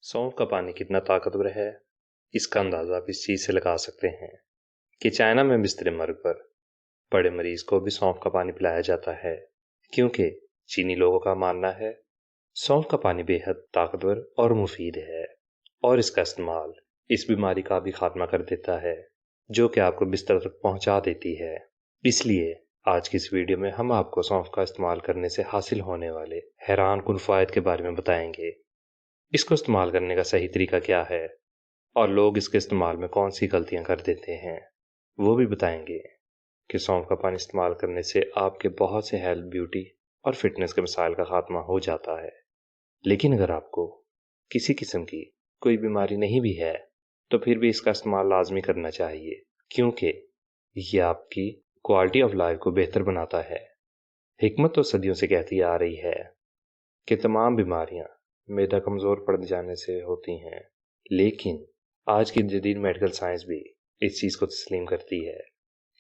सौंफ का पानी कितना ताकतवर है, इसका अंदाज़ा आप इस चीज़ से लगा सकते हैं कि चाइना में बिस्तरे मर्ग पर बड़े मरीज को भी सौंफ का पानी पिलाया जाता है, क्योंकि चीनी लोगों का मानना है सौंफ का पानी बेहद ताकतवर और मुफीद है और इसका इस्तेमाल इस बीमारी का भी खात्मा कर देता है जो कि आपको बिस्तर तक पहुंचा देती है। इसलिए आज की इस वीडियो में हम आपको सौंफ का इस्तेमाल करने से हासिल होने वाले हैरान कुन फ़ायदे के बारे में बताएंगे। इसको इस्तेमाल करने का सही तरीका क्या है और लोग इसके इस्तेमाल में कौन सी गलतियां कर देते हैं, वो भी बताएंगे कि सौंफ का पानी इस्तेमाल करने से आपके बहुत से हेल्थ, ब्यूटी और फिटनेस के मसाइल का खात्मा हो जाता है। लेकिन अगर आपको किसी किस्म की कोई बीमारी नहीं भी है तो फिर भी इसका इस्तेमाल लाजमी करना चाहिए, क्योंकि ये आपकी क्वालिटी ऑफ लाइफ को बेहतर बनाता है। हिकमत तो सदियों से कहती आ रही है कि तमाम बीमारियां मैदा कमज़ोर पड़ जाने से होती हैं, लेकिन आज की जदीद मेडिकल साइंस भी इस चीज़ को तस्लीम करती है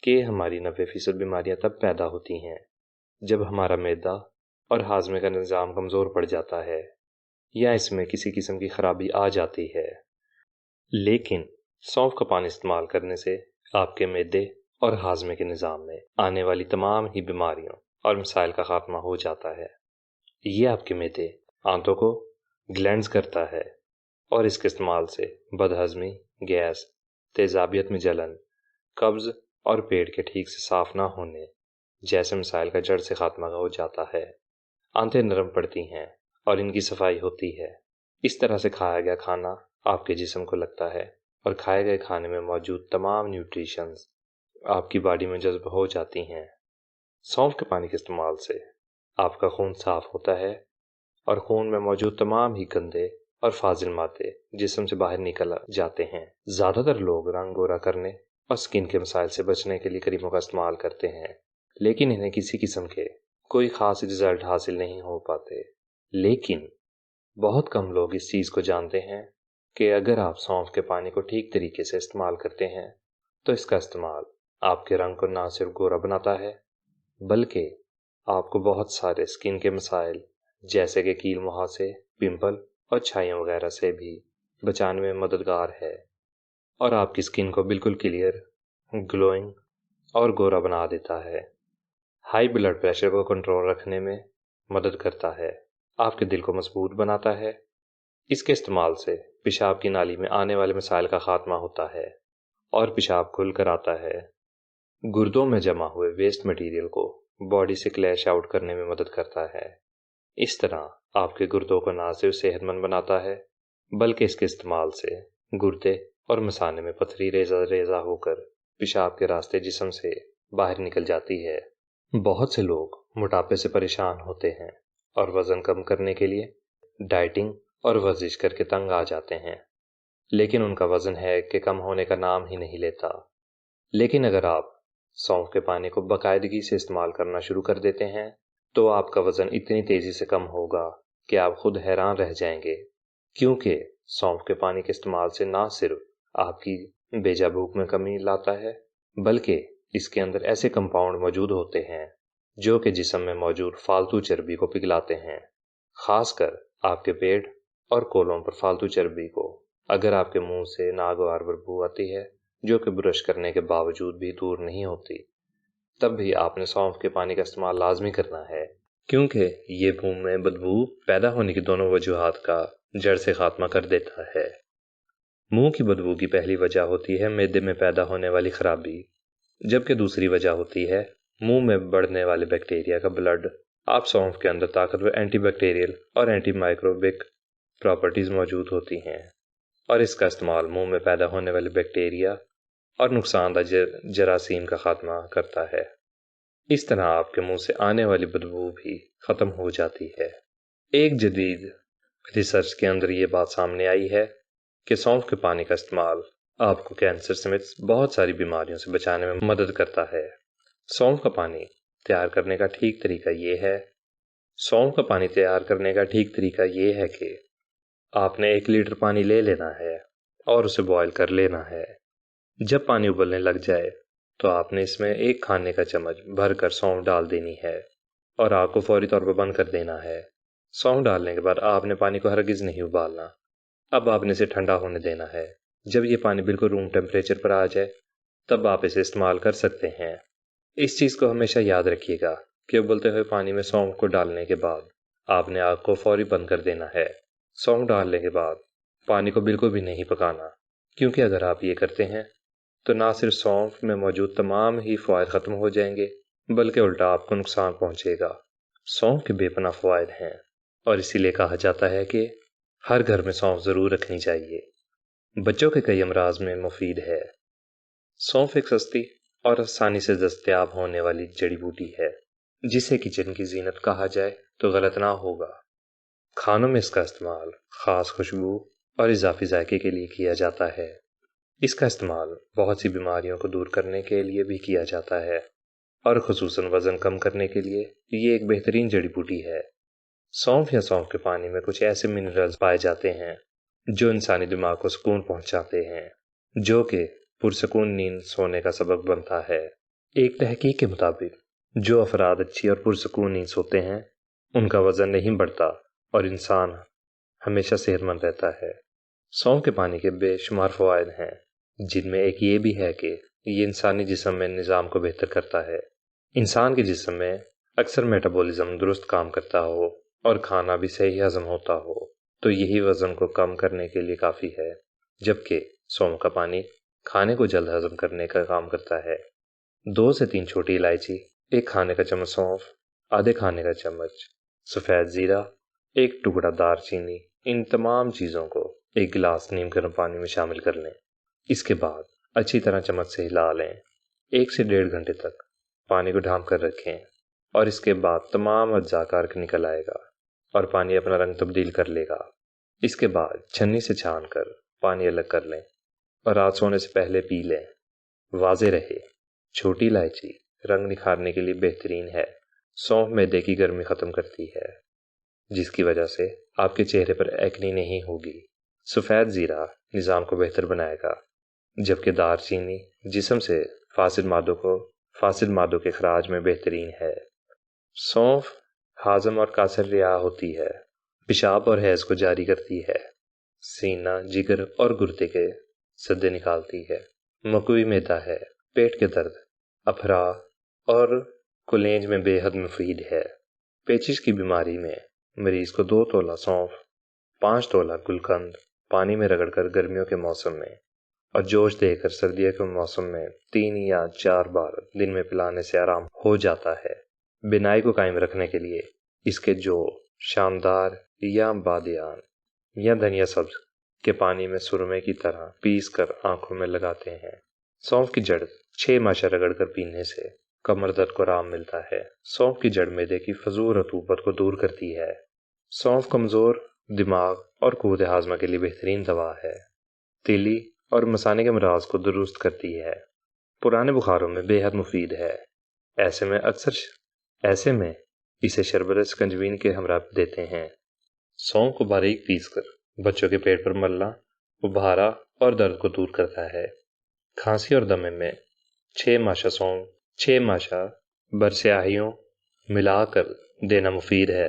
कि हमारी 90% बीमारियां तब पैदा होती हैं जब हमारा मैदा और हाजमे का निज़ाम कमज़ोर पड़ जाता है या इसमें किसी किस्म की ख़राबी आ जाती है। लेकिन सौंफ का पानी इस्तेमाल करने से आपके मैदे और हाजमे के निज़ाम में आने वाली तमाम ही बीमारियों और मसाइल का खात्मा हो जाता है। ये आपके मैदे आंतों को ग्लैंड्स करता है और इसके इस्तेमाल से बदहज़मी, गैस, तेज़ाबियत में जलन, कब्ज़ और पेट के ठीक से साफ़ ना होने जैसे मसाइल का जड़ से खात्मा हो जाता है। आंतें नरम पड़ती हैं और इनकी सफाई होती है। इस तरह से खाया गया खाना आपके जिस्म को लगता है और खाए गए खाने में मौजूद तमाम न्यूट्रिशंस आपकी बॉडी में जज्ब हो जाती हैं। सौंफ के पानी के इस्तेमाल से आपका खून साफ़ होता है और खून में मौजूद तमाम ही गंदे और फाजिल मादे जिस्म से बाहर निकल जाते हैं। ज़्यादातर लोग रंग गोरा करने और स्किन के मसाइल से बचने के लिए क्रीमों का इस्तेमाल करते हैं, लेकिन इन्हें किसी किस्म के कोई ख़ास रिजल्ट हासिल नहीं हो पाते। लेकिन बहुत कम लोग इस चीज़ को जानते हैं कि अगर आप सौंफ के पानी को ठीक तरीके से इस्तेमाल करते हैं तो इसका इस्तेमाल आपके रंग को ना सिर्फ गोरा बनाता है, बल्कि आपको बहुत सारे स्किन के मसाइल जैसे कि कील मुहासे, पिंपल और छाइयाँ वगैरह से भी बचाने में मददगार है और आपकी स्किन को बिल्कुल क्लियर, ग्लोइंग और गोरा बना देता है। हाई ब्लड प्रेशर को कंट्रोल रखने में मदद करता है, आपके दिल को मजबूत बनाता है। इसके इस्तेमाल से पेशाब की नाली में आने वाले मसाइल का खात्मा होता है और पेशाब खुल कर आता है। गुर्दों में जमा हुए वेस्ट मटेरियल को बॉडी से क्लैश आउट करने में मदद करता है। इस तरह आपके गुर्दों को ना सिर्फ सेहतमंद बनाता है, बल्कि इसके इस्तेमाल से गुर्दे और मसाने में पथरी रेजा रेजा होकर पेशाब के रास्ते जिस्म से बाहर निकल जाती है। बहुत से लोग मोटापे से परेशान होते हैं और वज़न कम करने के लिए डाइटिंग और वर्जिश करके तंग आ जाते हैं, लेकिन उनका वज़न है कि कम होने का नाम ही नहीं लेता। लेकिन अगर आप सौंफ के पानी को बाकायदगी से इस्तेमाल करना शुरू कर देते हैं तो आपका वज़न इतनी तेज़ी से कम होगा कि आप खुद हैरान रह जाएंगे, क्योंकि सौंफ के पानी के इस्तेमाल से ना सिर्फ आपकी बेजा भूख में कमी लाता है, बल्कि इसके अंदर ऐसे कंपाउंड मौजूद होते हैं जो कि जिस्म में मौजूद फालतू चर्बी को पिघलाते हैं, खासकर आपके पेट और कोलों पर फालतू चर्बी को। अगर आपके मुंह से नागवार बदबू आती है जो कि ब्रश करने के बावजूद भी दूर नहीं होती, तब भी आपने सौंफ के पानी का इस्तेमाल लाजमी करना है, क्योंकि ये मुंह में बदबू पैदा होने की दोनों वजूहात का जड़ से खात्मा कर देता है। मुंह की बदबू की पहली वजह होती है मैदे में पैदा होने वाली खराबी, जबकि दूसरी वजह होती है मुंह में बढ़ने वाले बैक्टीरिया का ब्लड। आप सौंफ के अंदर ताकतवर एंटीबैक्टीरियल और एंटी माइक्रोबिक प्रॉपर्टीज़ मौजूद होती हैं और इसका इस्तेमाल मुंह में पैदा होने वाले बैक्टीरिया और नुकसानदेह जरासीम का खात्मा करता है। इस तरह आपके मुंह से आने वाली बदबू भी ख़त्म हो जाती है। एक जदीद रिसर्च के अंदर ये बात सामने आई है कि सौंफ के पानी का इस्तेमाल आपको कैंसर समेत बहुत सारी बीमारियों से बचाने में मदद करता है। सौंफ का पानी तैयार करने का ठीक तरीका ये है। सौंफ का पानी तैयार करने का ठीक तरीका ये है कि आपने 1 लीटर पानी ले लेना है और उसे बॉयल कर लेना है। जब पानी उबलने लग जाए तो आपने इसमें 1 खाने का चम्मच भरकर सौंफ डाल देनी है और आग को फौरी तौर पर बंद कर देना है। सौंफ डालने के बाद आपने पानी को हरगिज़ नहीं उबालना। अब आपने इसे ठंडा होने देना है। जब ये पानी बिल्कुल रूम टेम्परेचर पर आ जाए तब आप इसे इस्तेमाल कर सकते हैं। इस चीज़ को हमेशा याद रखिएगा कि उबलते हुए पानी में सौंफ को डालने के बाद आपने आग को फौरी बंद कर देना है। सौंफ डालने के बाद पानी को बिल्कुल भी नहीं पकाना, क्योंकि अगर आप ये करते हैं तो ना सिर्फ सौंफ में मौजूद तमाम ही फ़वाइद ख़त्म हो जाएंगे, बल्कि उल्टा आपको नुकसान पहुंचेगा। सौंफ के बेपनाह फ़वाइद हैं और इसीलिए कहा जाता है कि हर घर में सौंफ ज़रूर रखनी चाहिए। बच्चों के कई अमराज में मुफीद है। सौंफ एक सस्ती और आसानी से दस्तयाब होने वाली जड़ी बूटी है, जिसे किचन की जीनत कहा जाए तो गलत ना होगा। खानों में इसका इस्तेमाल ख़ास खुशबू और इजाफी जायके के लिए किया जाता है। इसका इस्तेमाल बहुत सी बीमारियों को दूर करने के लिए भी किया जाता है और ख़ुसूसन वज़न कम करने के लिए ये एक बेहतरीन जड़ी बूटी है। सौंफ या सौंफ के पानी में कुछ ऐसे मिनरल्स पाए जाते हैं जो इंसानी दिमाग को सुकून पहुंचाते हैं, जो कि पुरसकून नींद सोने का सबब बनता है। एक तहकीक के मुताबिक जो अफराद अच्छी और पुरसकून नींद सोते हैं उनका वज़न नहीं बढ़ता और इंसान हमेशा सेहतमंद रहता है। सौंफ के पानी के बेशुमार फ़वाइद हैं, जिनमें एक ये भी है कि ये इंसानी जिस्म में निज़ाम को बेहतर करता है। इंसान के जिस्म में अक्सर मेटाबॉलिज्म दुरुस्त काम करता हो और खाना भी सही हज़म होता हो, तो यही वज़न को कम करने के लिए काफ़ी है। जबकि सौंफ का पानी खाने को जल्द हज़म करने का काम करता है। 2 से 3 छोटी इलायची, 1 खाने का चम्मच सौंफ, आधे खाने का चम्मच सफ़ेद ज़ीरा, 1 टुकड़ा दारचीनी, इन तमाम चीज़ों को 1 गिलास नीम गर्म पानी में शामिल कर लें। इसके बाद अच्छी तरह चम्मच से हिला लें। 1 से 1.5 घंटे तक पानी को ढाँप कर रखें और इसके बाद तमाम अज्जा का अर्क निकल आएगा और पानी अपना रंग तब्दील कर लेगा। इसके बाद छन्नी से छान कर पानी अलग कर लें और रात सोने से पहले पी लें। वाज़े रहे, छोटी इलायची रंग निखारने के लिए बेहतरीन है। सौंफ मैदे की गर्मी ख़त्म करती है, जिसकी वजह से आपके चेहरे पर एक्ने नहीं होगी। सफ़ेद ज़ीरा निज़ाम को बेहतर बनाएगा, जबकि दारचीनी जिस्म से फासिद मादों के खराज में बेहतरीन है। सौंफ हाज़म और कासर रिहा होती है, पेशाब और हैज़ को जारी करती है, सीना, जिगर और गुर्दे के सद्दे निकालती है, मकवी मैदा है, पेट के दर्द, अफरा और कुलेंज में बेहद मुफीद है। पेचिश की बीमारी में मरीज़ को 2 तोला सौंफ, 5 तोला गुलकंद पानी में रगड़कर गर्मियों के मौसम में और जोश देकर सर्दियों के मौसम में 3 या 4 बार दिन में पिलाने से आराम हो जाता है। बिनाई को कायम रखने के लिए इसके जो शानदार या बादियान या धनिया सब्ज के पानी में सुरमे की तरह पीस कर आंखों में लगाते हैं। सौंफ की जड़ 6 माशा रगड़कर पीने से कमर दर्द को आराम मिलता है। सौंफ की जड़ मैदे की फजूल रतूबत को दूर करती है। सौंफ कमज़ोर दिमाग और क़ुव्वत हाज़मा के लिए बेहतरीन दवा है। तिली और मसाने के अमराज को दुरुस्त करती है। पुराने बुखारों में बेहद मुफीद है। ऐसे में इसे शरबत शिकंजवीन के हमरा देते हैं। सौंफ को बारीक पीस कर बच्चों के पेट पर मलना उबारा और दर्द को दूर करता है। खांसी और दमे में 6 माशा सौंफ 6 माशा बरसियाहियों मिलाकर देना मुफीद है।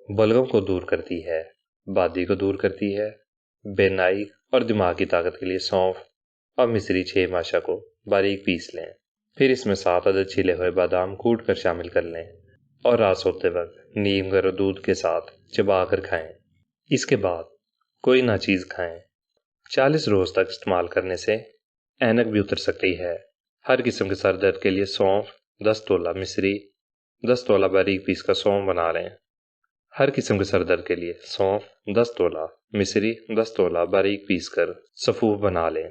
बलगम को दूर करती है, बादी को दूर करती है। बेनाई और दिमाग की ताकत के लिए सौंफ और मिश्री 6 माशा को बारीक पीस लें। फिर इसमें 7 अदद छिले हुए बादाम कूट कर शामिल कर लें और रात सोते वक्त नीम गर्म दूध के साथ चबा कर खाएं। इसके बाद कोई नाचीज़ खाएं। 40 रोज़ तक इस्तेमाल करने से ऐनक भी उतर सकती है। हर किस्म के सर दर्द के लिए सौंफ 10 तोला, मिश्री 10 तोला बारीक पीस का सौंफ बना लें। हर किस्म के सर दर्द के लिए सौंफ 10 तोला, मिश्री 10 तोला बारीक पीस कर सफ़ूफ बना लें।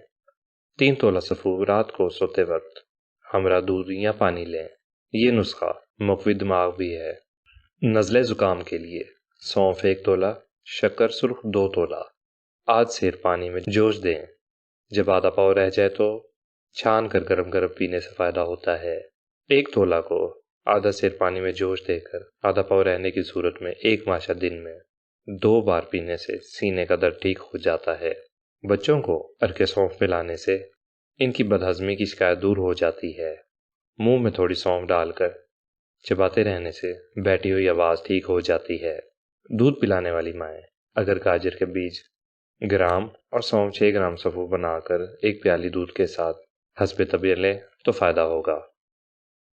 3 तोला सफ़ूफ रात को सोते वक्त हमरा दूध या पानी लें। ये नुस्खा मुफ़ीद दिमाग भी है। नज़ले ज़ुकाम के लिए सौंफ 1 तोला, शक्कर सुर्ख 2 तोला, आध सेर पानी में जोश दें। जब आधा पाव रह जाए तो छान कर गरम गरम पीने से फ़ायदा होता है। 1 तोला को आधा सेर पानी में जोश देकर आधा पाव रहने की सूरत में 1 माशा दिन में 2 बार पीने से सीने का दर्द ठीक हो जाता है। बच्चों को अर्के सौंफ पिलाने से इनकी बदहज़मी की शिकायत दूर हो जाती है। मुंह में थोड़ी सौंफ डालकर चबाते रहने से बैठी हुई आवाज़ ठीक हो जाती है। दूध पिलाने वाली माएँ अगर गाजर के बीज گرام اور سونف 6 گرام سفو بنا کر ایک پیالی دودھ کے ساتھ حسب طبیعت لیں تو فائدہ ہوگا۔